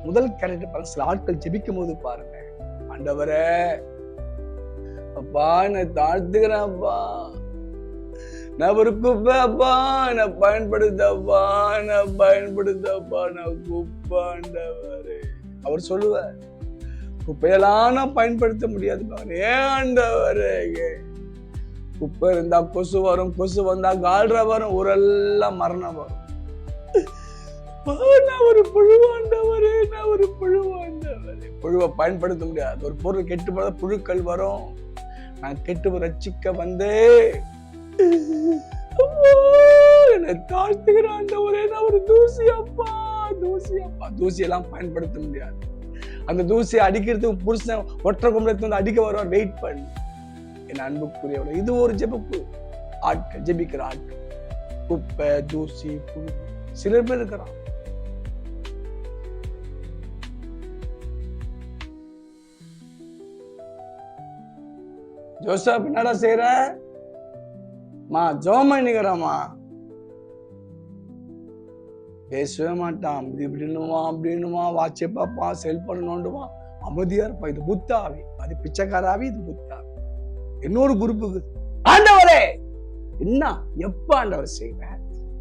முதல் கேரக்டர் பாருங்க. சில ஆட்கள் ஜெபிக்கும் போது பாருங்க, ஆண்டவரே அப்பா நான் தாழ்த்துக்கிறேன் அப்பா, நான் ஒரு குப்பை அப்பா, நான் பயன்படுத்தப்பா, நான் குப்பை ஆண்டவரே. அவர் சொல்லுவார், குப்பையெல்லாம் நான் பயன்படுத்த முடியாது, ஏன் ஆண்டவரே? குப்பை இருந்தா கொசு வரும், கொசு வந்தா கால்ரா வரும், ஊரெல்லாம் மரணம் வரும். நான் ஒரு புழுவாண்டவரே, நான் ஒரு புழுவாண்டவரே. புழுவை பயன்படுத்த முடியாது. ஒரு பொருள் கெட்டு போத புழுக்கள் வரும். நான் கெட்டு ரட்சிக்க வந்தே என்னை தாழ்த்துகிற ஆண்டவரே, நான் ஒரு தூசி அப்பா, தூசி அப்பா. தூசியெல்லாம் பயன்படுத்த முடியாது. அந்த தூசியை அடிக்கிறதுக்கு புருஷன் ஒற்றை கும்பலத்துல வந்து அடிக்க வருவார், வெயிட் பண்ணி. என் அன்புக்குரியவளை, இது ஒரு ஜெபப்பு. ஆட்கள் ஜெபிக்கிற ஆட்கள், குப்பை தூசி புழு சிலர் பேர் இருக்கிறான். ஜோசப் என்னடா செய்யற? ஜோம் பண்ணிக்கிறமா, பேசவே மாட்டான். அப்படின்னுமா வாட்சை பார்ப்பான், செல்போன் நோண்டுவான், அமைதியா இருப்பான். இது புத்தாவி, அது பிச்சைக்காராவி, இது புத்தாவி. இன்னொரு குரூப்புக்கு, ஆண்டவரே என்ன எப்ப ஆண்டவர் செய்வேன்,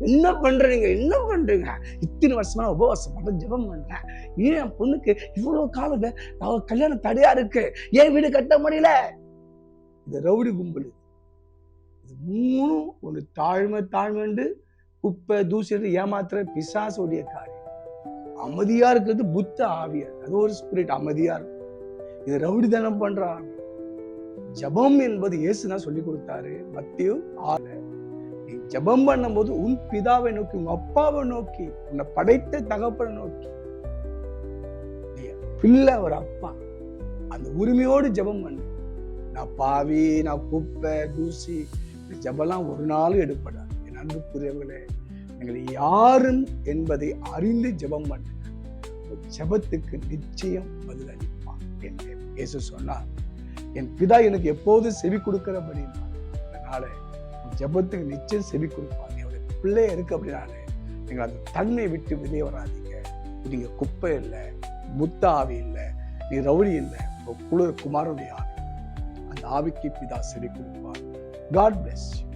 என்ன பண்றீங்க, என்ன பண்றீங்க? இத்தனை வருஷமா உபவாசம் பண்றேன், ஜெபம் பண்றேன், ஏன் பொண்ணுக்கு இவ்வளவு காலம் கல்யாணம் தடையா இருக்கு, ஏன் வீடு கட்ட முடியல? இது ரவுடி கும்பல். இது மூணும் ஒரு தாழ்மை குப்பை தூசி ஏமாத்துற பிசாசுடைய காரியம். அமைதியா இருக்கிறது புத்த ஆவியர், அது ஒரு ஸ்பிரிட், அமைதியா இருக்கும். இது ரவுடி தானம் பண்ற ஆவி. ஜபம் என்பது இயேசுதான் சொல்லி கொடுத்தாரு. மத்தேயு 6. நீ ஜபம் பண்ணும் போது உன் பிதாவை நோக்கி, உங்க அப்பாவை நோக்கி, உன்னை படைத்த தகப்பனை நோக்கி. பிள்ளை ஒரு அப்பா, அந்த உரிமையோடு ஜபம் பண்ணு. நான் பாவி, நான் குப்பை தூசி, ஜபம்லாம் ஒரு நாளும் எடுப்படாது. என் அன்புக்குரியவர்களே, நீங்கள் யாரும் என்பதை அறிந்து ஜபம் பண்ணுங்க. ஜபத்துக்கு நிச்சயம் பதில் அளிப்பான் என்று இயேசு சொன்னார். என் பிதா எனக்கு எப்போதும் செவி கொடுக்கிறபடி, அதனால ஜபத்துக்கு நிச்சயம் செவி கொடுப்பாங்க. என்னுடைய பிள்ளைய இருக்கு அப்படின்னாலே நீங்கள் அந்த தன்மை விட்டு வெளியே வராதீங்க. நீங்க குப்பை இல்லை, புத்த ஆவி இல்லை, நீ ரவுடி இல்லை, குளிர் குமாரனுடைய ஆவி. அந்த ஆவிக்கு பிதா செவி கொடுப்பார். God bless you.